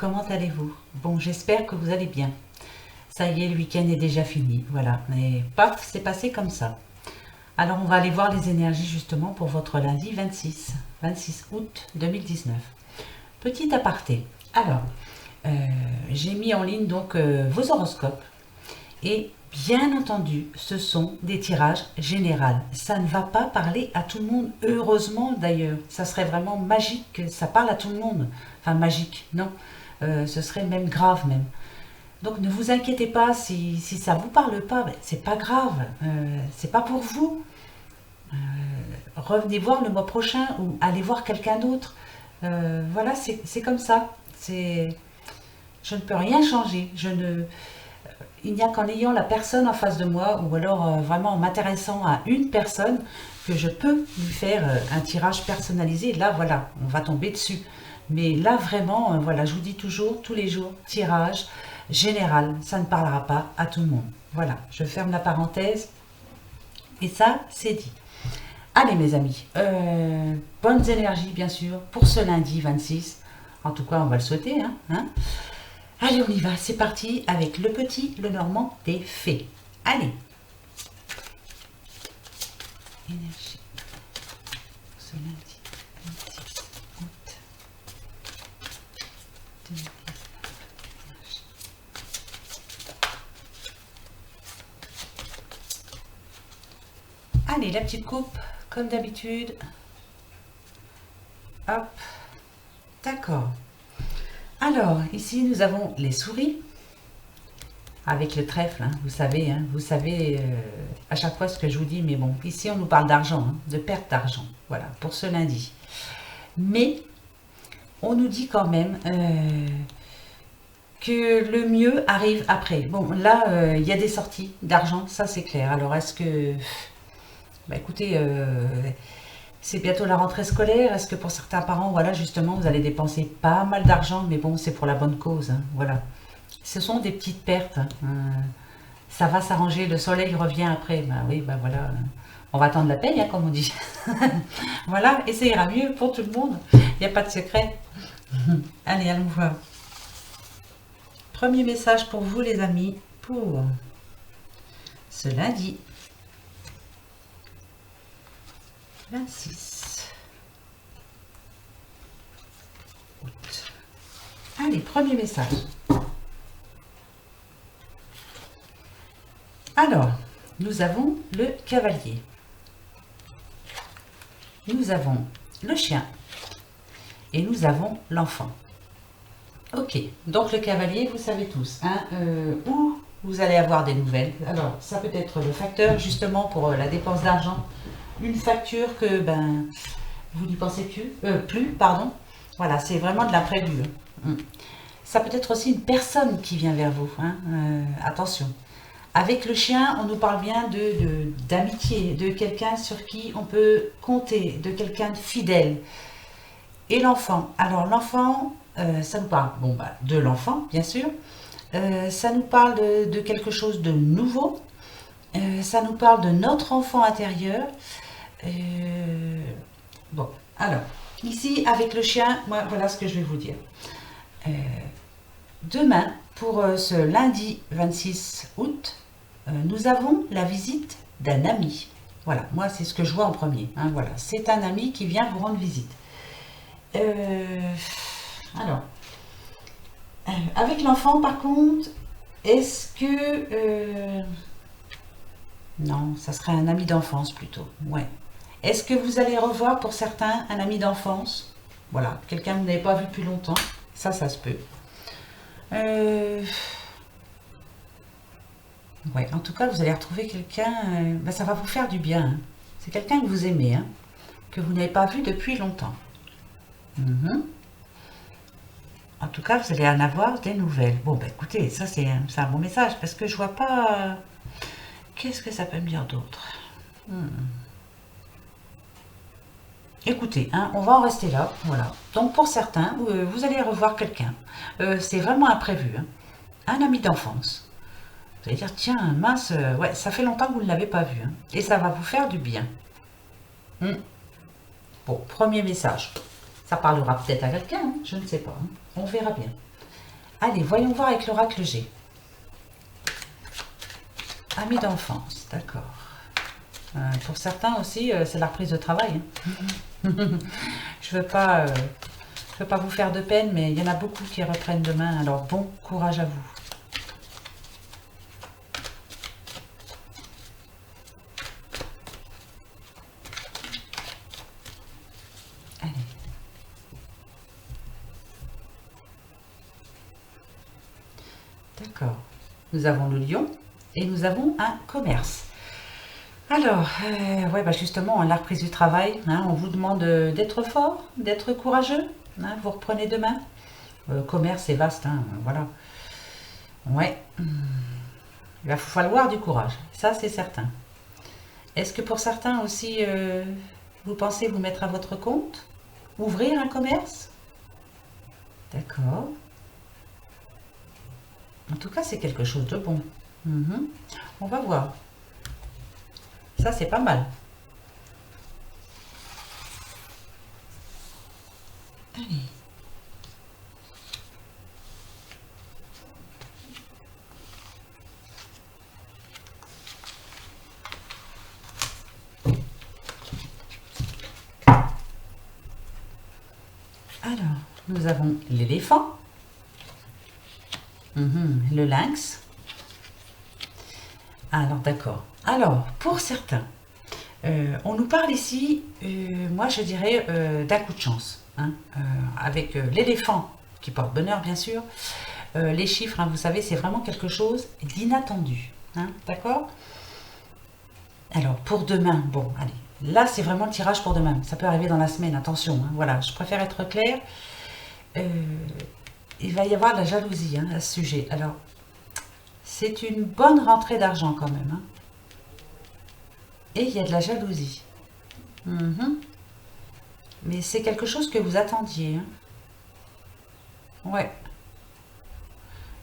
comment allez-vous? Bon, j'espère que vous allez bien. Ça y est, le week-end est déjà fini, voilà. Et paf, c'est passé comme ça. Alors, on va aller voir les énergies justement pour votre lundi 26 août 2019. Petit aparté. Alors, j'ai mis en ligne donc vos horoscopes. Et bien entendu, ce sont des tirages généraux. Ça ne va pas parler à tout le monde, heureusement d'ailleurs. Ça serait vraiment magique que ça parle à tout le monde. Enfin, magique, non. Ce serait même grave même. Donc ne vous inquiétez pas si ça ne vous parle pas, ben, c'est pas grave. C'est pas pour vous. Revenez voir le mois prochain ou allez voir quelqu'un d'autre. Voilà, c'est comme ça. Je ne peux rien changer. Il n'y a qu'en ayant la personne en face de moi ou alors vraiment en m'intéressant à une personne que je peux lui faire un tirage personnalisé. Là, voilà, on va tomber dessus. Mais là, vraiment, voilà, je vous dis toujours, tous les jours, tirage général. Ça ne parlera pas à tout le monde. Voilà, je ferme la parenthèse. Et ça, c'est dit. Allez, mes amis, bonnes énergies, bien sûr, pour ce lundi 26. En tout cas, on va le souhaiter, hein. Allez, on y va, c'est parti avec le petit Lenormand des fées. Allez. Énergie. Ce lundi 26 août 2019. Énergie. Allez, la petite coupe, comme d'habitude. Hop. D'accord. Alors, ici, nous avons les souris, avec le trèfle, hein, vous savez, à chaque fois ce que je vous dis, mais bon, ici, on nous parle d'argent, hein, de perte d'argent, voilà, pour ce lundi. Mais, on nous dit quand même que le mieux arrive après. Bon, là, il y a des sorties d'argent, ça c'est clair. Alors, est-ce que... Bah, écoutez... c'est bientôt la rentrée scolaire. Est-ce que pour certains parents, voilà, justement, vous allez dépenser pas mal d'argent, mais bon, c'est pour la bonne cause, hein, voilà. Ce sont des petites pertes. Hein. Ça va s'arranger, le soleil revient après. Ben oui, ben voilà. On va attendre la paye, hein, comme on dit. Voilà, et ça ira mieux pour tout le monde. Il n'y a pas de secret. Allez, allons voir. Premier message pour vous, les amis, pour ce lundi 26 août. Allez, premier message. Alors, nous avons le cavalier. Nous avons le chien. Et nous avons l'enfant. Ok, donc le cavalier, vous savez tous, hein, où vous allez avoir des nouvelles. Alors, ça peut être le facteur, justement, pour la dépense d'argent. Une facture que ben vous n'y pensez plus, pardon. Voilà, c'est vraiment de l'imprévu. Ça peut être aussi une personne qui vient vers vous, hein, attention. Avec le chien, on nous parle bien d'amitié, de quelqu'un sur qui on peut compter, de quelqu'un de fidèle. Et l'enfant, alors l'enfant, ça nous parle bon, bah, de l'enfant, bien sûr. Ça nous parle de quelque chose de nouveau. Ça nous parle de notre enfant intérieur. Bon, alors, ici, avec le chien, moi, voilà ce que je vais vous dire. Demain, pour ce lundi 26 août, nous avons la visite d'un ami. Voilà, moi, c'est ce que je vois en premier. Hein, voilà, c'est un ami qui vient vous rendre visite. Alors, avec l'enfant, par contre, est-ce que... non, ça serait un ami d'enfance plutôt, ouais. Est-ce que vous allez revoir pour certains un ami d'enfance? Voilà, quelqu'un que vous n'avez pas vu depuis longtemps. Ça se peut. Ouais, en tout cas, vous allez retrouver quelqu'un... ben, ça va vous faire du bien. Hein. C'est quelqu'un que vous aimez, hein, que vous n'avez pas vu depuis longtemps. En tout cas, vous allez en avoir des nouvelles. Bon, ben écoutez, ça c'est un bon message, parce que je vois pas... Qu'est-ce que ça peut me dire d'autre? Écoutez, hein, on va en rester là, voilà. Donc pour certains, vous allez revoir quelqu'un. C'est vraiment imprévu, hein. Un ami d'enfance. Vous allez dire, tiens, mince, ouais, ça fait longtemps que vous ne l'avez pas vu. Hein, et ça va vous faire du bien. Bon, premier message. Ça parlera peut-être à quelqu'un, hein, je ne sais pas. Hein, on verra bien. Allez, voyons voir avec l'oracle G. Amis d'enfance, d'accord. Pour certains aussi, c'est la reprise de travail. Hein. Je veux pas vous faire de peine, mais il y en a beaucoup qui reprennent demain. Alors bon courage à vous. Allez. D'accord. Nous avons le lion et nous avons un commerce. Alors, ouais, bah justement, la reprise du travail, hein, on vous demande d'être fort, d'être courageux. Hein, vous reprenez demain. Commerce, c'est vaste, hein, voilà. Ouais, il va falloir du courage, ça c'est certain. Est-ce que pour certains aussi, vous pensez vous mettre à votre compte? Ouvrir un commerce? D'accord. En tout cas, c'est quelque chose de bon. Mhm. On va voir. Ça, c'est pas mal. Allez. Alors, nous avons l'éléphant, le lynx. Alors, d'accord. Alors, pour certains, on nous parle ici, moi je dirais, d'un coup de chance. Hein, avec l'éléphant qui porte bonheur, bien sûr. Les chiffres, hein, vous savez, c'est vraiment quelque chose d'inattendu. Hein, d'accord? Alors, pour demain, bon, allez. Là, c'est vraiment le tirage pour demain. Ça peut arriver dans la semaine, attention. Hein, voilà, je préfère être claire. Il va y avoir de la jalousie hein, à ce sujet. Alors, c'est une bonne rentrée d'argent quand même. Hein. Et il y a de la jalousie. Mais c'est quelque chose que vous attendiez. Hein. Ouais.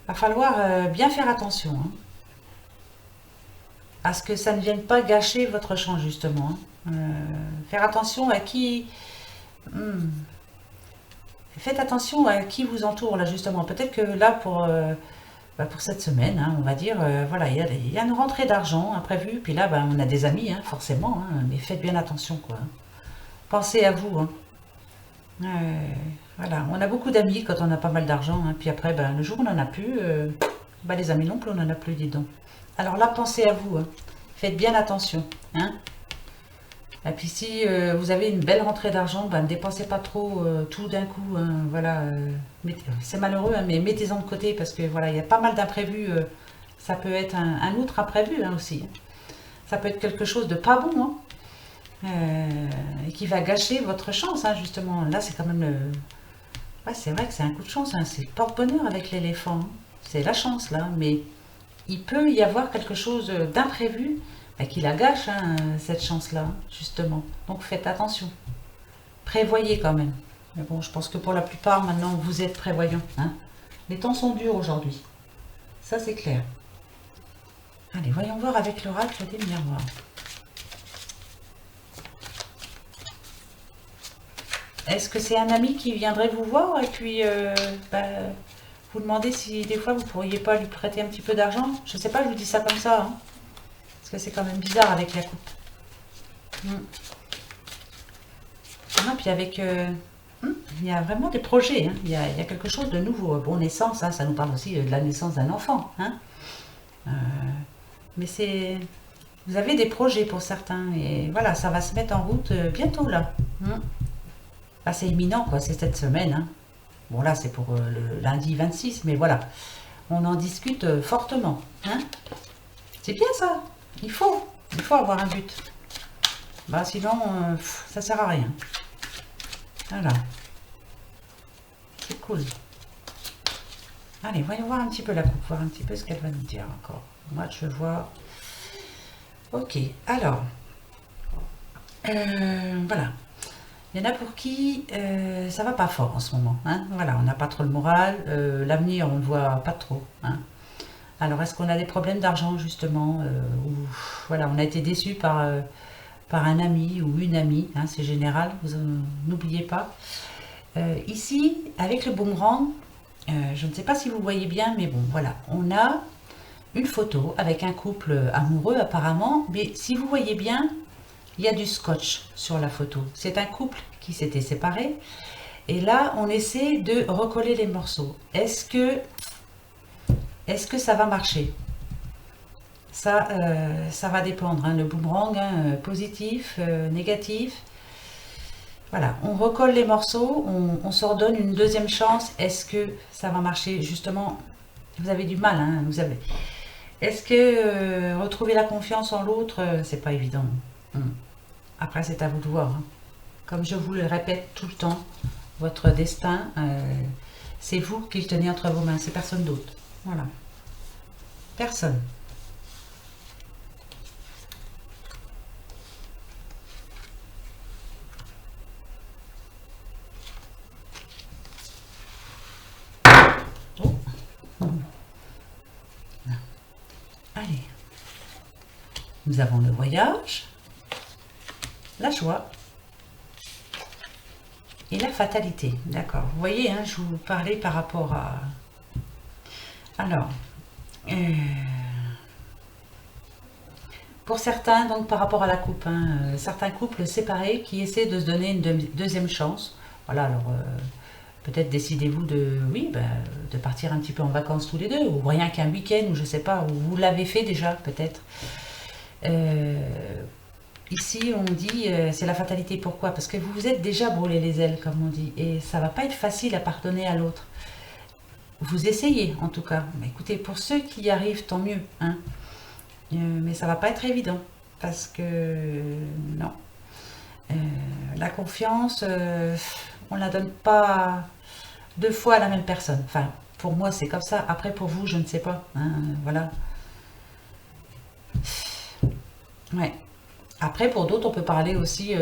Va falloir bien faire attention. Hein. À ce que ça ne vienne pas gâcher votre chance, justement. Hein. Faire attention à qui... Faites attention à qui vous entoure, là, justement. Peut-être que là, pour cette semaine, hein, on va dire, voilà, il y a une rentrée d'argent imprévue. Puis là, on a des amis, hein, forcément. Hein, mais faites bien attention, quoi. Pensez à vous. Hein. Voilà, on a beaucoup d'amis quand on a pas mal d'argent. Hein, puis après, le jour où on n'en a plus, les amis non plus, on n'en a plus, dis donc. Alors là, pensez à vous. Hein. Faites bien attention. Hein. Et puis si vous avez une belle rentrée d'argent, ne dépensez pas trop tout d'un coup. Hein, voilà, c'est malheureux, hein, mais mettez-en de côté parce que voilà, il y a pas mal d'imprévus. Ça peut être un autre imprévu hein, aussi. Hein. Ça peut être quelque chose de pas bon hein, et qui va gâcher votre chance. Hein, justement, là c'est quand même ouais, c'est vrai que c'est un coup de chance. Hein, c'est porte-bonheur avec l'éléphant. Hein. C'est la chance là, mais il peut y avoir quelque chose d'imprévu qui la gâche, hein, cette chance-là, justement. Donc faites attention. Prévoyez quand même. Mais bon, je pense que pour la plupart, maintenant, vous êtes prévoyants. Hein. Les temps sont durs aujourd'hui. Ça, c'est clair. Allez, voyons voir avec l'oracle des miroirs. Est-ce que c'est un ami qui viendrait vous voir et puis vous demander si des fois vous pourriez pas lui prêter un petit peu d'argent? Je sais pas, je vous dis ça comme ça. Hein. Parce que c'est quand même bizarre avec la coupe. Non, puis avec... il y a vraiment des projets. Hein. Il y a quelque chose de nouveau. Bon, naissance, hein, ça nous parle aussi de la naissance d'un enfant. Hein. Mais c'est... Vous avez des projets pour certains. Et voilà, ça va se mettre en route bientôt, là. Là, c'est imminent, quoi. C'est cette semaine. Hein. Bon, là, c'est pour le lundi 26. Mais voilà, on en discute fortement. Hein. C'est bien, ça. Il faut avoir un but. Sinon, ça sert à rien. Voilà. C'est cool. Allez, voyons voir un petit peu la coupe, voir un petit peu ce qu'elle va nous dire encore. Moi, je vois... Ok, alors. Voilà. Il y en a pour qui ça va pas fort en ce moment. Hein. Voilà, on n'a pas trop le moral. L'avenir, on ne le voit pas trop. Hein. Alors, est-ce qu'on a des problèmes d'argent, justement ou, voilà, on a été déçu par un ami ou une amie, hein, c'est général, vous n'oubliez pas. Ici, avec le boomerang, Je ne sais pas si vous voyez bien, mais bon, voilà. On a une photo avec un couple amoureux apparemment, mais si vous voyez bien, il y a du scotch sur la photo. C'est un couple qui s'était séparé. Et là, on essaie de recoller les morceaux. Est-ce que ça va marcher? Ça va dépendre. Hein, le boomerang, hein, positif, négatif. Voilà, on recolle les morceaux, on se redonne une deuxième chance. Est-ce que ça va marcher? Justement, vous avez du mal, hein, vous avez. Est-ce que retrouver la confiance en l'autre, c'est pas évident. Après, c'est à vous de voir. Hein. Comme je vous le répète tout le temps, votre destin, c'est vous qui le tenez entre vos mains, c'est personne d'autre. Voilà. Personne. Oh. Allez. Nous avons le voyage, la joie et la fatalité. D'accord. Vous voyez, hein, je vous parlais par rapport à... Alors, pour certains, donc par rapport à la coupe, hein, certains couples séparés qui essaient de se donner une deuxième chance. Voilà, alors peut-être décidez-vous de, oui, de partir un petit peu en vacances tous les deux, ou rien qu'un week-end, ou je sais pas, ou vous l'avez fait déjà peut-être. Ici, on dit c'est la fatalité. Pourquoi? Parce que vous vous êtes déjà brûlé les ailes, comme on dit, et ça va pas être facile à pardonner à l'autre. Vous essayez, en tout cas. Mais écoutez, pour ceux qui y arrivent, tant mieux. Hein. Mais ça va pas être évident, parce que non. La confiance, on la donne pas deux fois à la même personne. Enfin, pour moi, c'est comme ça. Après, pour vous, je ne sais pas. Hein, voilà. Ouais. Après, pour d'autres, on peut parler aussi,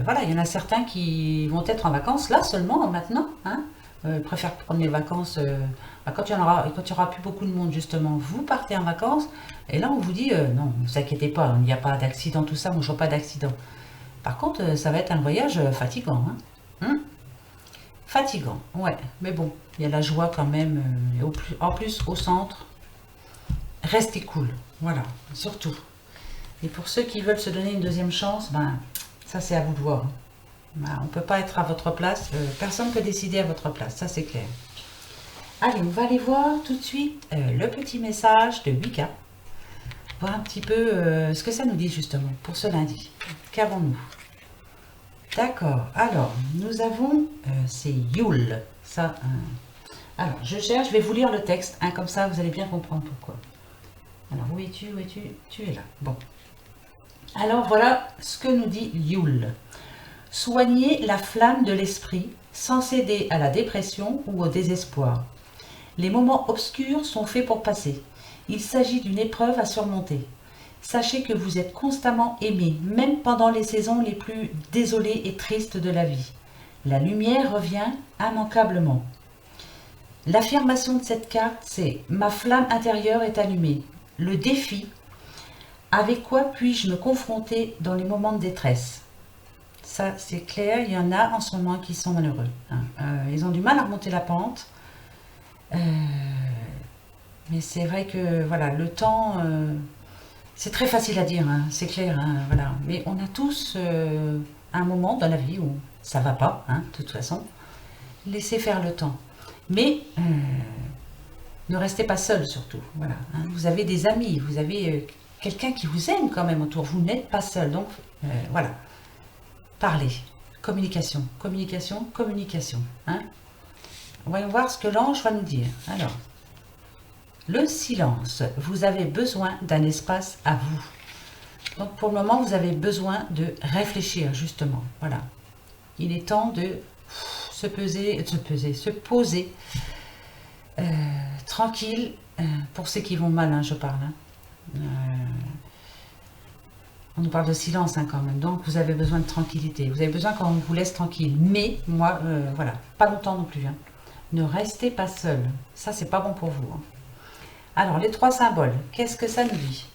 voilà, il y en a certains qui vont être en vacances là seulement, maintenant, hein, préfèrent prendre les vacances quand il y aura plus beaucoup de monde, justement. Vous partez en vacances, et là, on vous dit, non, ne vous inquiétez pas, il n'y a pas d'accident, tout ça, moi, je vois pas d'accident. Par contre, ça va être un voyage fatigant, hein. Fatigant, ouais, mais bon, il y a la joie quand même, en plus, au centre, restez cool, voilà, surtout. Et pour ceux qui veulent se donner une deuxième chance, ça c'est à vous de voir. On ne peut pas être à votre place, personne ne peut décider à votre place, ça c'est clair. Allez, on va aller voir tout de suite le petit message de Wicca. Voir un petit peu ce que ça nous dit justement pour ce lundi. Qu'avons-nous? D'accord, alors nous avons, c'est Yule. Ça, alors je cherche, je vais vous lire le texte, hein, comme ça vous allez bien comprendre pourquoi. Alors où es-tu? Où es-tu? Tu es là. Bon. Alors voilà ce que nous dit Yule. Soignez la flamme de l'esprit sans céder à la dépression ou au désespoir. Les moments obscurs sont faits pour passer. Il s'agit d'une épreuve à surmonter. Sachez que vous êtes constamment aimé, même pendant les saisons les plus désolées et tristes de la vie. La lumière revient immanquablement. L'affirmation de cette carte, c'est « Ma flamme intérieure est allumée ». Le défi, avec quoi puis-je me confronter dans les moments de détresse? Ça, c'est clair, il y en a en ce moment qui sont malheureux. Hein. Ils ont du mal à remonter la pente. Mais c'est vrai que voilà, le temps, c'est très facile à dire, hein, c'est clair. Hein, voilà. Mais on a tous un moment dans la vie où ça va pas, hein, de toute façon. Laissez faire le temps. Mais ne restez pas seul surtout. Voilà, hein. Vous avez des amis, vous avez quelqu'un qui vous aime quand même autour. Vous n'êtes pas seul. Donc voilà. Parlez. Communication. Communication. Communication. Hein. Voyons voir ce que l'ange va nous dire. Alors, le silence. Vous avez besoin d'un espace à vous. Donc pour le moment, vous avez besoin de réfléchir justement. Voilà. Il est temps de se poser tranquille, pour ceux qui vont mal, hein, je parle. Hein. On nous parle de silence hein, quand même, donc vous avez besoin de tranquillité. Vous avez besoin qu'on vous laisse tranquille. Mais moi, voilà, pas longtemps non plus. Hein. Ne restez pas seul. Ça, c'est pas bon pour vous. Hein. Alors, les 3 symboles, qu'est-ce que ça nous dit?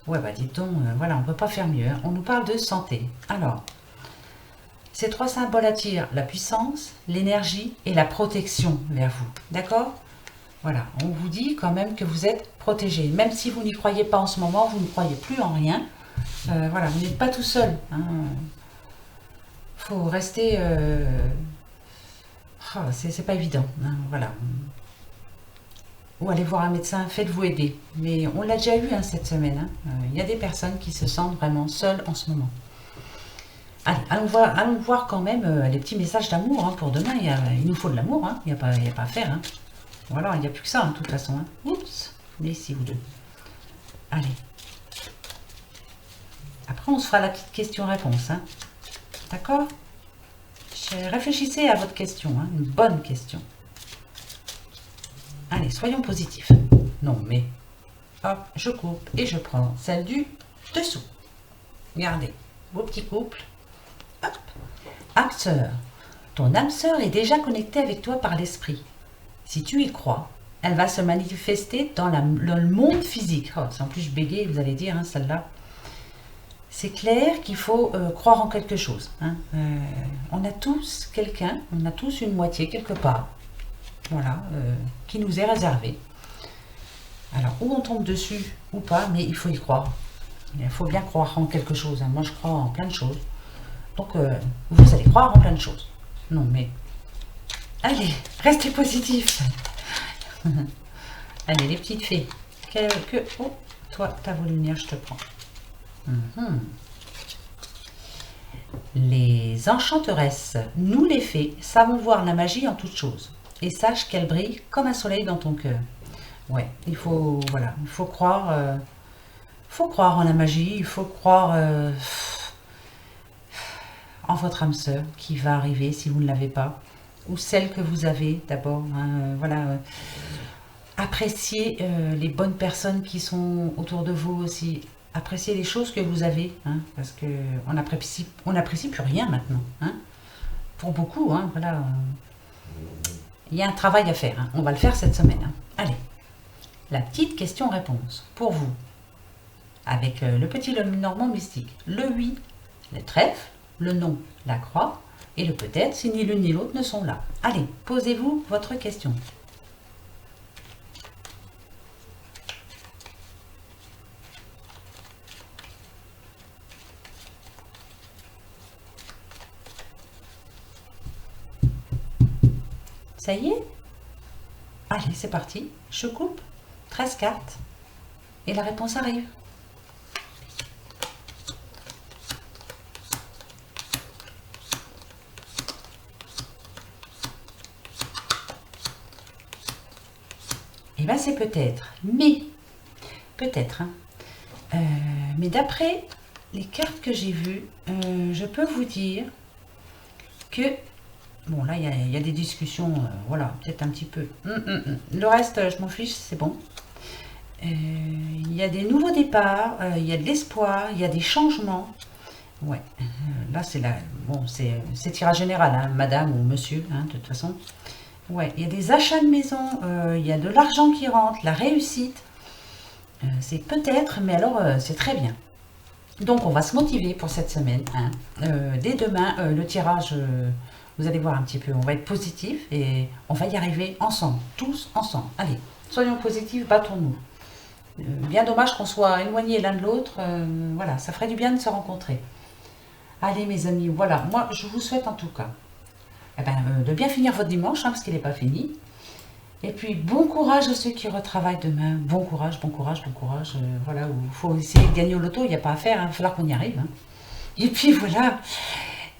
Ouais, dites donc, voilà, on ne peut pas faire mieux. Hein. On nous parle de santé. Alors, Ces 3 symboles attirent la puissance, l'énergie et la protection vers vous. D'accord? Voilà, on vous dit quand même que vous êtes protégé. Même si vous n'y croyez pas en ce moment, vous ne croyez plus en rien. Voilà, vous n'êtes pas tout seul. Faut rester... c'est pas évident. Voilà. Ou allez voir un médecin, faites-vous aider. Mais on l'a déjà eu cette semaine. Il y a des personnes qui se sentent vraiment seules en ce moment. Allez, allons voir quand même les petits messages d'amour pour demain. Il nous faut de l'amour, il n'y a pas à faire. Voilà, il n'y a plus que ça, de toute façon. Oups, mais si vous deux. Allez. Après, on se fera la petite question-réponse. D'accord? Réfléchissez à votre question, une bonne question. Allez, soyons positifs. Non, mais... Hop, je coupe et je prends celle du dessous. Regardez, vos petits couples. Hop. Âme sœur. Ton âme sœur est déjà connectée avec toi par l'esprit. Si tu y crois, elle va se manifester dans le monde physique. Oh, en plus, je bégaye, vous allez dire, celle-là. C'est clair qu'il faut croire en quelque chose. On a tous quelqu'un, on a tous une moitié quelque part. Voilà, qui nous est réservée. Alors, ou on tombe dessus ou pas, mais il faut y croire. Il faut bien croire en quelque chose. Moi, je crois en plein de choses. Donc, vous allez croire en plein de choses. Non, mais... Allez, restez positifs. Allez, les petites fées. Oh, toi, ta lumière, je te prends. Les enchanteresses, nous les fées, savons voir la magie en toutes choses. Et sache qu'elle brille comme un soleil dans ton cœur. Ouais, il faut croire... faut croire en la magie, il faut croire en votre âme sœur qui va arriver si vous ne l'avez pas, ou celle que vous avez d'abord. Voilà, appréciez les bonnes personnes qui sont autour de vous aussi. Appréciez les choses que vous avez, parce que on n'apprécie plus rien maintenant. Pour beaucoup, voilà. Il y a un travail à faire. On va le faire cette semaine. Allez, la petite question-réponse pour vous. Avec le petit normand mystique, le oui, le trèfle, le non, la croix, et le peut-être si ni l'une ni l'autre ne sont là. Allez, posez-vous votre question. Ça y est? Allez, c'est parti. Je coupe. 13 cartes. Et la réponse arrive. Eh bien, c'est peut-être. Mais, peut-être. Mais d'après les cartes que j'ai vues, je peux vous dire que... Bon, là, il y a des discussions, voilà, peut-être un petit peu. Le reste, je m'en fiche, c'est bon. Il y a des nouveaux départs, il y a de l'espoir, il y a des changements. Ouais, là, c'est tirage général, madame ou monsieur, de toute façon. Ouais, il y a des achats de maison, il y a de l'argent qui rentre, la réussite. C'est peut-être, mais alors, c'est très bien. Donc, on va se motiver pour cette semaine. Dès demain, le tirage... vous allez voir un petit peu, on va être positif et on va y arriver ensemble, tous ensemble. Allez, soyons positifs, battons-nous. Bien dommage qu'on soit éloignés l'un de l'autre, voilà, ça ferait du bien de se rencontrer. Allez mes amis, voilà, moi je vous souhaite en tout cas de bien finir votre dimanche, parce qu'il n'est pas fini. Et puis bon courage à ceux qui retravaillent demain, bon courage, voilà, il faut essayer de gagner au loto, il n'y a pas à faire, il va falloir qu'on y arrive. Et puis voilà.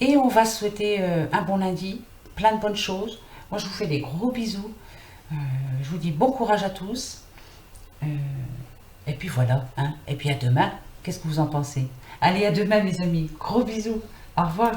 Et on va se souhaiter un bon lundi, plein de bonnes choses. Moi, je vous fais des gros bisous. Je vous dis bon courage à tous. Et puis voilà. Et puis à demain. Qu'est-ce que vous en pensez? Allez, à demain, mes amis. Gros bisous. Au revoir.